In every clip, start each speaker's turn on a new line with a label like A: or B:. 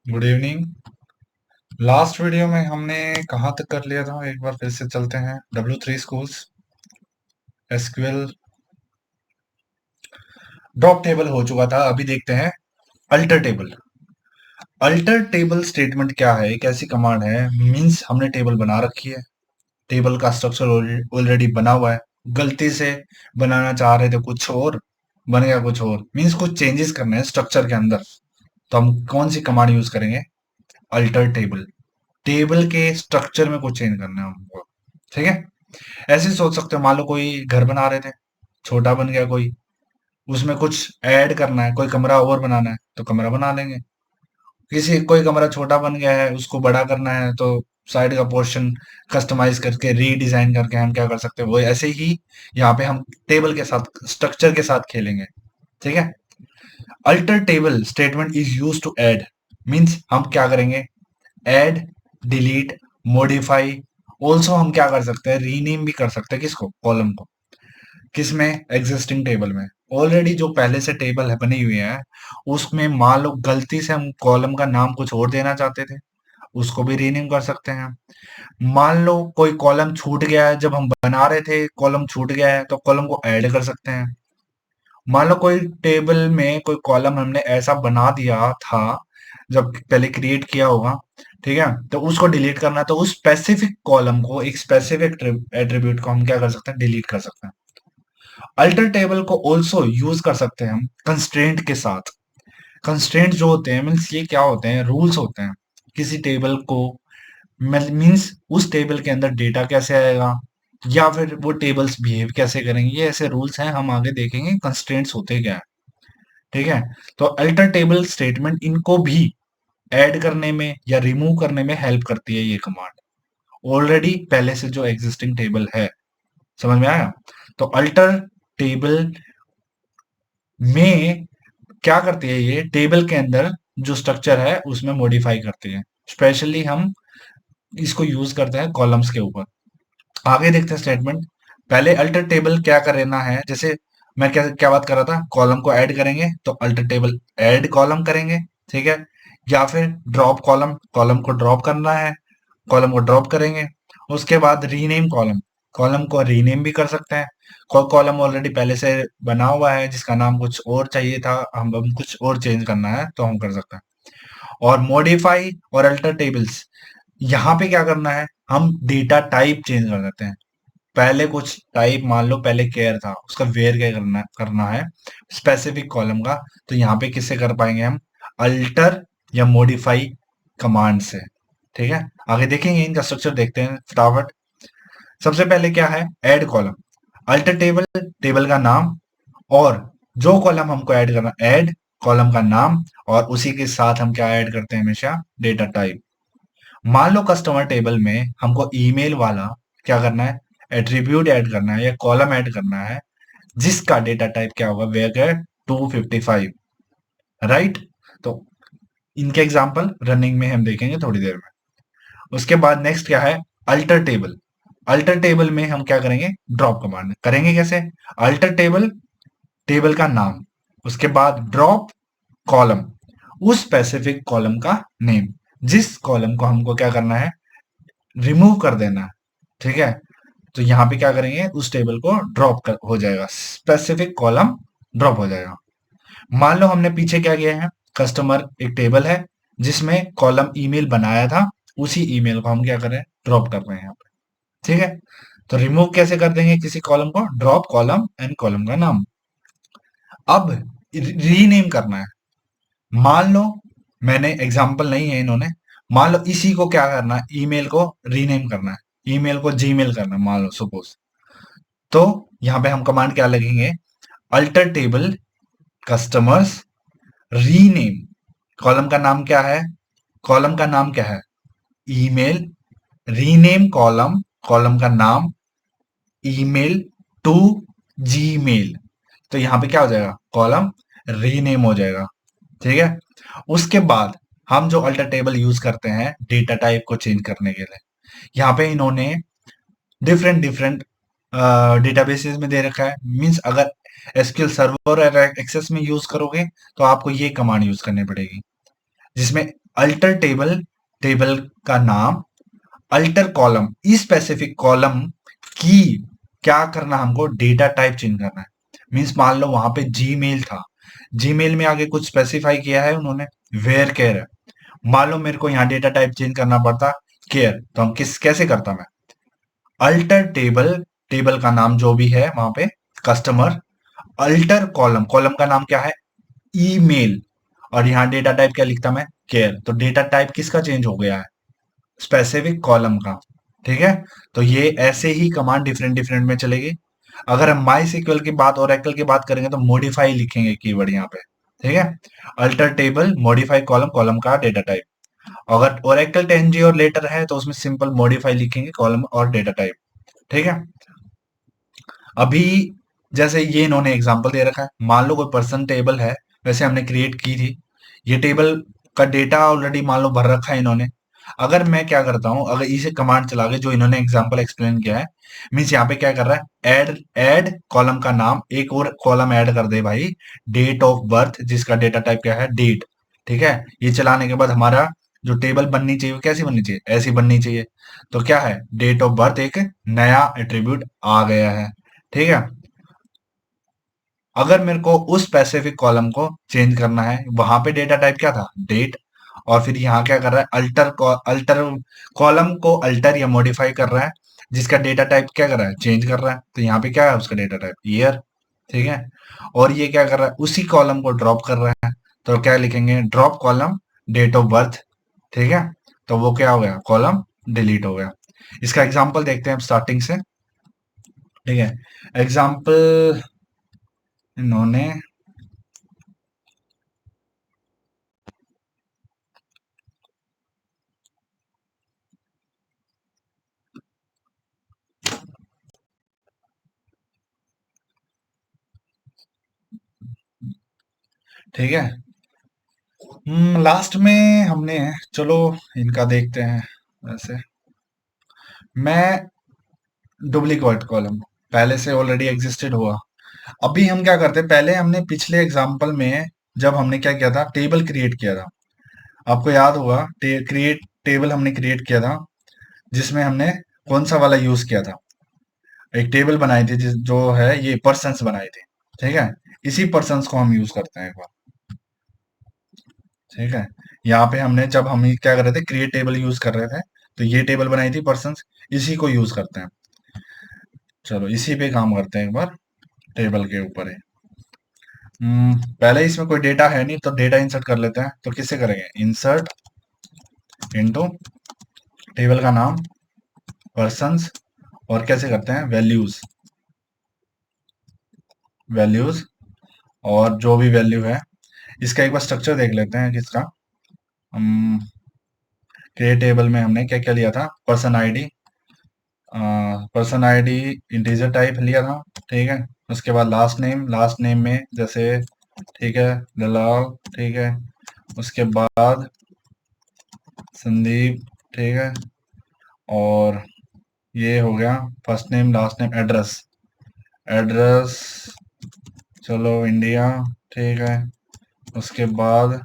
A: Good evening. Last video में हमने कहाँ तक कर लिया था, एक बार फिर से चलते हैं। W3 schools SQL drop table हो चुका था। अभी देखते हैं alter table. Alter table statement क्या है? एक ऐसी कमांड है, मींस हमने टेबल बना रखी है, टेबल का स्ट्रक्चर ऑलरेडी बना हुआ है, गलती से बनाना चाह रहे थे कुछ और, बन गया कुछ और, मींस कुछ चेंजेस करने हैं स्ट्रक्चर के अंदर। तो हम कौन सी कमांड यूज करेंगे? Alter table. टेबल के स्ट्रक्चर में कुछ चेंज करना है हमको, ठीक है। ऐसे सोच सकते हो, मान लो कोई घर बना रहे थे, छोटा बन गया कोई, उसमें कुछ ऐड करना है, कोई कमरा और बनाना है तो कमरा बना लेंगे। किसी कोई कमरा छोटा बन गया है, उसको बड़ा करना है तो साइड का पोर्शन कस्टमाइज करके रीडिजाइन करके हम क्या कर सकते हैं, वो ऐसे ही यहाँ पे हम टेबल के साथ स्ट्रक्चर के साथ खेलेंगे, ठीक है। Alter table statement is use to add, means हम क्या करेंगे? Add, delete, modify. ऑल्सो हम क्या कर सकते हैं? रीनेम भी कर सकते हैं। किसको? कॉलम को। किसमें? एग्जिस्टिंग टेबल में। ऑलरेडी जो पहले से टेबल है बनी हुई है, उसमें मान लो गलती से हम कॉलम का नाम कुछ और देना चाहते थे, उसको भी रीनेम कर सकते हैं। मान लो कोई कॉलम छूट गया है, जब हम बना रहे थे कॉलम छूट गया है तो कॉलम को ऐड कर सकते हैं। मान लो कोई टेबल में कोई कॉलम हमने ऐसा बना दिया था जब पहले क्रिएट किया होगा, ठीक है, तो उसको डिलीट करना है तो उस स्पेसिफिक कॉलम को, एक स्पेसिफिक एट्रीब्यूट को हम क्या कर सकते हैं? डिलीट कर सकते हैं। अल्टर टेबल को ऑल्सो यूज कर सकते हैं हम कंस्ट्रेंट के साथ। कंस्ट्रेंट जो होते हैं, मीन्स ये क्या होते हैं? रूल्स होते हैं। किसी टेबल को, मीन्स उस टेबल के अंदर डेटा कैसे आएगा, या फिर वो टेबल्स बिहेव कैसे करेंगे, ये ऐसे रूल्स हैं, हम आगे देखेंगे कंस्ट्रेंट्स होते क्या है, ठीक है। तो अल्टर टेबल स्टेटमेंट इनको भी ऐड करने में या रिमूव करने में हेल्प करती है ये कमांड, ऑलरेडी पहले से जो एग्जिस्टिंग टेबल है। समझ में आया? तो अल्टर टेबल में क्या करती है? ये टेबल के अंदर जो स्ट्रक्चर है उसमें मॉडिफाई करती है। स्पेशली हम इसको यूज करते हैं कॉलम्स के ऊपर। आगे देखते हैं स्टेटमेंट। पहले अल्टर टेबल क्या करना है? जैसे मैं क्या क्या बात कर रहा था, कॉलम को ऐड करेंगे तो अल्टर टेबल ऐड कॉलम करेंगे, ठीक है। या फिर ड्रॉप कॉलम, कॉलम को ड्रॉप करना है, कॉलम को ड्रॉप करेंगे। उसके बाद रीनेम कॉलम, कॉलम को रीनेम भी कर सकते हैं। कॉलम ऑलरेडी पहले से बना हुआ है जिसका नाम कुछ और चाहिए था, हम कुछ और चेंज करना है तो हम कर सकते हैं। और मॉडिफाई और अल्टर टेबल्स, यहाँ पे क्या करना है? हम डेटा टाइप चेंज कर देते हैं। पहले कुछ टाइप, मान लो पहले केयर था, उसका वेयर क्या करना करना है स्पेसिफिक कॉलम का, तो यहाँ पे किससे कर पाएंगे हम? अल्टर या मॉडिफाई कमांड से, ठीक है। आगे देखेंगे, इनका स्ट्रक्चर देखते हैं फटाफट। सबसे पहले क्या है? Add column. Alter table, table का नाम, और जो कॉलम हमको ऐड करना, ऐड कॉलम का नाम, और उसी के साथ हम क्या ऐड करते हैं? हमेशा डेटा टाइप। मान लो कस्टमर टेबल में हमको ईमेल वाला क्या करना है? एट्रीब्यूट ऐड करना है या कॉलम ऐड करना है, जिसका डेटा टाइप क्या होगा? वेगर 255, राइट। तो इनके एग्जांपल रनिंग में हम देखेंगे थोड़ी देर में। उसके बाद नेक्स्ट क्या है? Alter table. अल्टर टेबल में हम क्या करेंगे? ड्रॉप कमांड करेंगे। कैसे? अल्टर टेबल, टेबल का नाम, उसके बाद ड्रॉप कॉलम, उस स्पेसिफिक कॉलम का नेम, जिस कॉलम को हमको क्या करना है? रिमूव कर देना है, ठीक है। तो यहाँ पे क्या करेंगे? उस टेबल को ड्रॉप कर हो जाएगा, स्पेसिफिक कॉलम ड्रॉप हो जाएगा। मान लो हमने पीछे क्या किया है? कस्टमर एक टेबल है जिसमें कॉलम ईमेल बनाया था, उसी ईमेल को हम क्या कर रहे हैं? ड्रॉप कर रहे हैं यहाँ पे, ठीक है। तो रिमूव कैसे कर देंगे किसी कॉलम को? ड्रॉप कॉलम एंड कॉलम का नाम। अब रीनेम करना है। मान लो, मैंने एग्जांपल नहीं है इन्होंने, मान लो इसी को क्या करना है? ईमेल को रीनेम करना है, ईमेल को जीमेल करना है, मान लो सपोज। तो यहाँ पे हम कमांड क्या लगेंगे? Alter table customers rename. Column का नाम क्या है? कॉलम का नाम क्या है? ईमेल। रीनेम कॉलम, कॉलम का नाम ईमेल टू जीमेल। तो यहाँ पे क्या हो जाएगा? कॉलम रीनेम हो जाएगा, ठीक है। उसके बाद हम जो अल्टर टेबल यूज करते हैं डेटा टाइप को चेंज करने के लिए, यहाँ पे इन्होंने डिफरेंट डिफरेंट डेटाबेसेस में दे रखा है। मींस अगर एसक्यूएल सर्वर और एक्सेस में यूज करोगे तो आपको ये कमांड यूज करनी पड़ेगी। जिसमें अल्टर टेबल, टेबल का नाम, अल्टर कॉलम, स्पेसिफिक कॉलम की क्या करना, हमको डेटा टाइप चेंज करना है। मीन्स मान लो वहां पे जीमेल था, जीमेल में आगे कुछ स्पेसिफाई किया है उन्होंने, वेयर केयर है। मान लो मेरे को यहाँ डेटा टाइप चेंज करना पड़ता केयर, तो हम किस कैसे करता मैं, अल्टर टेबल, टेबल का नाम जो भी है वहां पे कस्टमर, अल्टर कॉलम, कॉलम का नाम क्या है, ईमेल, और यहाँ डेटा टाइप क्या लिखता मैं, केयर। तो डेटा टाइप किसका चेंज हो गया है, स्पेसिफिक कॉलम का। ठीक है, तो ये ऐसे ही कमांड डिफरेंट डिफरेंट में चलेगी। अगर हम माई सीक्वल की बात, ओरेकल की बात करेंगे तो मॉडिफाई लिखेंगे कीवर्ड यहाँ पे। ठीक है, alter table, modify column, column का डेटा टाइप। अगर ओरेकल 10G और लेटर है तो उसमें सिंपल मॉडिफाई लिखेंगे, कॉलम और डेटा टाइप। ठीक है, अभी जैसे ये इन्होंने एग्जांपल दे रखा है, मान लो कोई पर्सन टेबल है, वैसे हमने क्रिएट की थी, ये टेबल का डेटा ऑलरेडी मान लो भर रखा है इन्होंने। अगर मैं क्या करता हूँ, अगर इसे कमांड चला के जो इन्होंने एग्जांपल एक्सप्लेन किया है, मीन्स यहाँ पे क्या कर रहा है, ऐड, ऐड कॉलम का नाम, एक और कॉलम ऐड कर दे भाई, डेट ऑफ बर्थ, जिसका डेटा टाइप क्या है, डेट। ठीक है, ये चलाने के बाद हमारा जो टेबल बननी चाहिए वो कैसी बननी चाहिए, ऐसी बननी चाहिए। तो क्या है, डेट ऑफ बर्थ एक नया एट्रीब्यूट आ गया है। ठीक है, अगर मेरे को उस स्पेसिफिक कॉलम को चेंज करना है, वहां पे डेटा टाइप क्या था, डेट, और फिर यहाँ क्या कर रहा है, अल्टर कॉलम को अल्टर या मॉडिफाई कर रहा है, जिसका डेटा टाइप क्या कर रहा है, चेंज कर रहा है। तो यहाँ पे क्या है उसका डेटा टाइप, ईयर। ठीक है, और ये क्या कर रहा है, उसी कॉलम को ड्रॉप कर रहा है, तो क्या लिखेंगे, drop column date of birth. ठीक है, तो वो क्या हो गया, कॉलम डिलीट हो गया। इसका एग्जाम्पल देखते हैं स्टार्टिंग से। ठीक है, एग्जाम्पल इन्होंने, ठीक है, लास्ट में हमने, चलो इनका देखते हैं। वैसे मैं डुप्लीकेट कॉलम पहले से ऑलरेडी एग्जिस्टेड हुआ, अभी हम क्या करते हैं, पहले हमने पिछले एग्जांपल में जब हमने क्या किया था, टेबल क्रिएट किया था, आपको याद होगा, क्रिएट टेबल हमने क्रिएट किया था, जिसमें हमने कौन सा वाला यूज किया था, एक टेबल बनाई थी जिस जो है ये पर्सन्स बनाई थी। ठीक है, इसी पर्सन्स को हम यूज करते हैं एक बार। ठीक है, यहाँ पे हमने जब हम ये क्या कर रहे थे, क्रिएट टेबल यूज कर रहे थे, तो ये टेबल बनाई थी पर्सन्स, इसी को यूज करते हैं। चलो इसी पे काम करते हैं एक बार, टेबल के ऊपर है। पहले इसमें कोई डेटा है नहीं, तो डेटा इंसर्ट कर लेते हैं। तो किससे करेंगे, इंसर्ट इनटू टेबल का नाम, पर्सन्स, और कैसे करते हैं, वैल्यूज, वैल्यूज, और जो भी वैल्यू है, इसका एक बार स्ट्रक्चर देख लेते हैं किसका। हम क्रिएट टेबल में हमने क्या क्या लिया था, person ID, person ID integer type लिया था। ठीक है, उसके बाद लास्ट नेम, लास्ट नेम में जैसे, ठीक है, दलाल। ठीक है, उसके बाद संदीप। ठीक है, और ये हो गया first name last name, address, address, चलो इंडिया। ठीक है, उसके बाद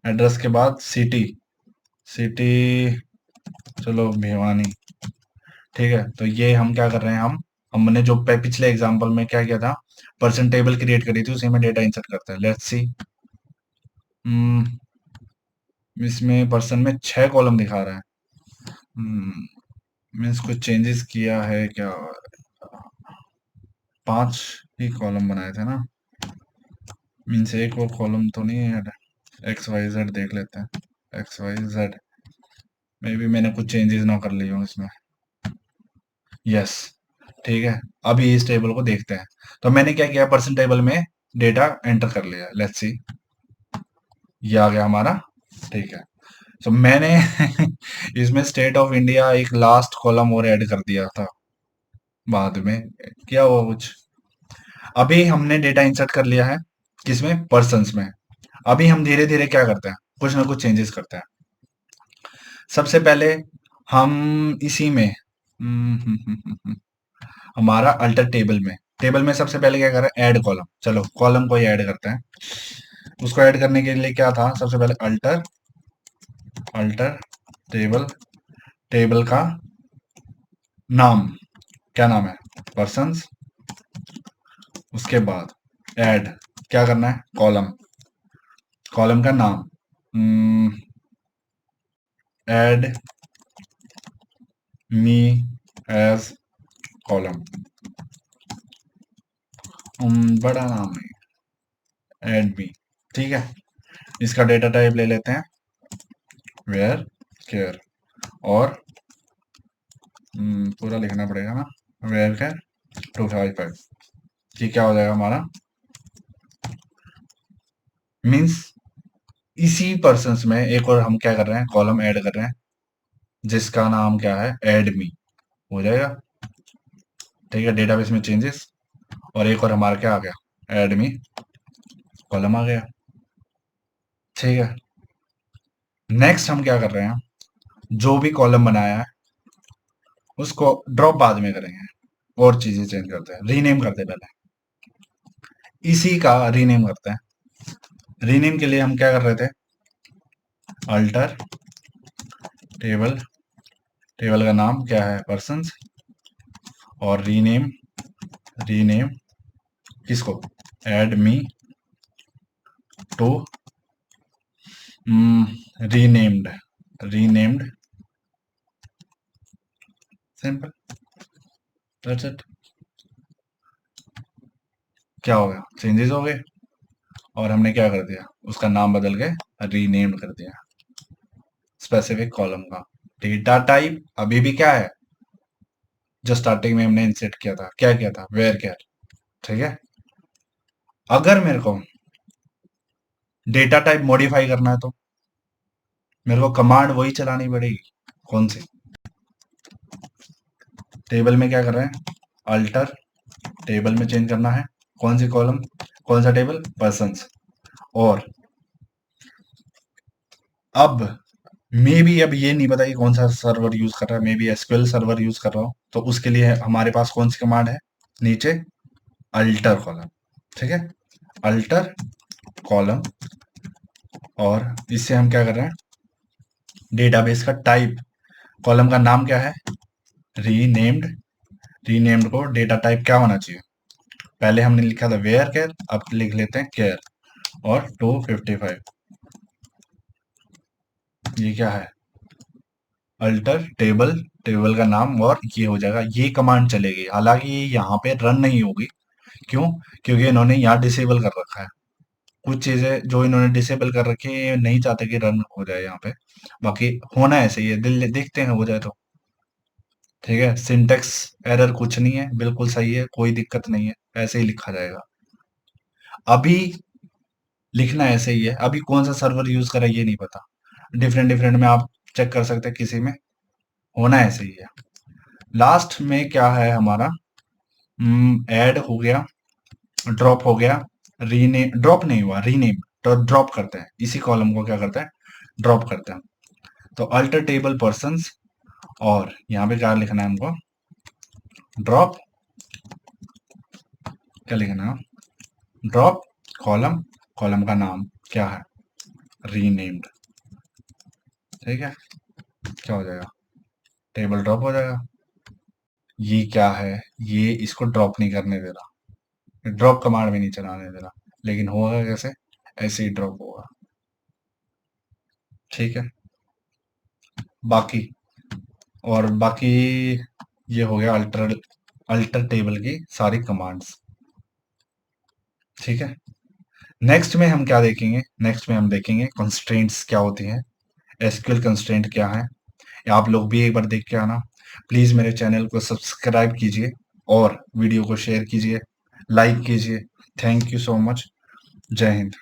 A: एड्रेस के बाद सिटी, सिटी, चलो भिवानी। ठीक है, तो ये हम क्या कर रहे हैं, हम हमने जो पिछले एग्जांपल में क्या किया था, पर्सन टेबल क्रिएट करी थी, उसी में डेटा इंसर्ट करते हैं। लेट्स सी, इसमें पर्सन में 6 कॉलम दिखा रहा है। मीन्स कुछ चेंजेस किया है क्या, 5 ही कॉलम बनाए थे ना, मीन्स एक और कॉलम तो नहीं है। एक्स वाई जेड देख लेते हैं, X Y Z, maybe मैंने कुछ चेंजेस ना कर लिए हो इसमें। यस, ठीक है, अभी इस टेबल को देखते हैं। तो मैंने क्या किया, पर्सन टेबल में डेटा एंटर कर लिया, लेट्स सी, ये आ गया हमारा। ठीक है, तो मैंने इसमें स्टेट ऑफ इंडिया एक लास्ट कॉलम और ऐड कर दिया था बाद में, क्या हुआ कुछ, अभी हमने डेटा इंसर्ट कर लिया है किसमें, पर्सन्स में। अभी हम धीरे धीरे क्या करते हैं, कुछ ना कुछ चेंजेस करते हैं। सबसे पहले हम इसी में, हमारा अल्टर टेबल में, टेबल में सबसे पहले क्या कर रहे हैं, ऐड कॉलम, चलो कॉलम को ही ऐड करते हैं। उसको ऐड करने के लिए क्या था, सबसे पहले अल्टर अल्टर टेबल, टेबल का नाम, क्या नाम है, पर्सन्स। उसके बाद ऐड, क्या करना है, कॉलम, कॉलम का नाम, ऐड मी एज कॉलम, बड़ा नाम है, ऐड मी। ठीक है, इसका डेटा टाइप ले लेते हैं वेयर केयर, और पूरा लिखना पड़ेगा ना, वेयर केयर 255। ठीक, क्या हो जाएगा हमारा, मीन्स इसी पर्सन्स में एक और हम क्या कर रहे हैं, कॉलम ऐड कर रहे हैं जिसका नाम क्या है, ऐड मी, हो जाएगा। ठीक है, डेटाबेस में चेंजेस, और एक और हमारा क्या आ गया, ऐड मी कॉलम आ गया। ठीक है, नेक्स्ट हम क्या कर रहे हैं, जो भी कॉलम बनाया है उसको ड्रॉप बाद में करेंगे, और चीजें चेंज करते हैं, रीनेम करते हैं पहले, इसी का रीनेम करते हैं। रीनेम के लिए हम क्या कर रहे थे, अल्टर टेबल, टेबल का नाम क्या है, पर्सन्स, और रीनेम, रीनेम किसको, add me to renamed, renamed, simple, that's it. क्या हो गया, चेंजेस हो गए, और हमने क्या कर दिया, उसका नाम बदल के रीनेम्ड कर दिया स्पेसिफिक कॉलम का। डेटा टाइप अभी भी क्या है, जो स्टार्टिंग में हमने इंसर्ट किया था, क्या किया था, वेयर केयर। ठीक है, अगर मेरे को डेटा टाइप मॉडिफाई करना है तो मेरे को कमांड वही चलानी पड़ेगी, कौन सी, टेबल में क्या कर रहे हैं, अल्टर टेबल में चेंज करना है, कौन सी कॉलम, कौन सा टेबल, पर्सन्स, और अब मे बी अब ये नहीं पता कि कौन सा सर्वर यूज कर रहा है, may be SQL server use कर रहा हो, तो उसके लिए हमारे पास कौन सी कमांड है, नीचे अल्टर कॉलम। ठीक है, अल्टर कॉलम, और इससे हम क्या कर रहे हैं, डेटाबेस का टाइप, कॉलम का नाम क्या है, रीनेम्ड, रीनेम्ड को डेटा टाइप क्या होना चाहिए, पहले हमने लिखा था वेयर केयर, अब लिख लेते हैं केयर, और 255, ये क्या है, अल्टर टेबल, टेबल का नाम, और ये हो जाएगा, ये कमांड चलेगी, हालांकि ये यहाँ पे रन नहीं होगी, क्यों, क्योंकि इन्होंने यहाँ डिसेबल कर रखा है, कुछ चीजें जो इन्होंने डिसेबल कर रखी है ये नहीं चाहते कि रन हो जाए यहाँ पे, बाकी होना ऐसे ही है, दिल देखते हैं हो जाए तो। ठीक है, सिंटेक्स एरर कुछ नहीं है, बिल्कुल सही है, कोई दिक्कत नहीं है, ऐसे ही लिखा जाएगा। अभी लिखना ऐसे ही है, अभी कौन सा सर्वर यूज करा ये नहीं पता, डिफरेंट डिफरेंट में आप चेक कर सकते हैं, किसी में होना ऐसे ही है। लास्ट में क्या है हमारा, ऐड हो गया, ड्रॉप हो गया, रीनेम, ड्रॉप नहीं हुआ, रीनेम, तो ड्रॉप करते हैं, इसी कॉलम को क्या करते हैं, ड्रॉप करते हैं। तो अल्टर टेबल पर्सन्स, और यहाँ पे क्या लिखना है हमको, ड्रॉप, क्या लिखना है, ड्रॉप कॉलम, कॉलम का नाम क्या है, रीनेम्ड। ठीक है, क्या हो जाएगा, टेबल ड्रॉप हो जाएगा। ये क्या है, ये इसको ड्रॉप नहीं करने दे रहा, ड्रॉप कमांड भी नहीं चलाने दे रहा, लेकिन होगा कैसे, ऐसे ही ड्रॉप होगा। ठीक है, बाकी, और बाकी ये हो गया अल्टर, अल्टर टेबल की सारी कमांड्स। ठीक है, नेक्स्ट में हम क्या देखेंगे, नेक्स्ट में हम देखेंगे कंस्ट्रेंट्स क्या होती हैं, एसक्यूएल कंस्ट्रेंट क्या है, आप लोग भी एक बार देख के आना। प्लीज मेरे चैनल को सब्सक्राइब कीजिए, और वीडियो को शेयर कीजिए, लाइक कीजिए। थैंक यू सो मच, जय हिंद।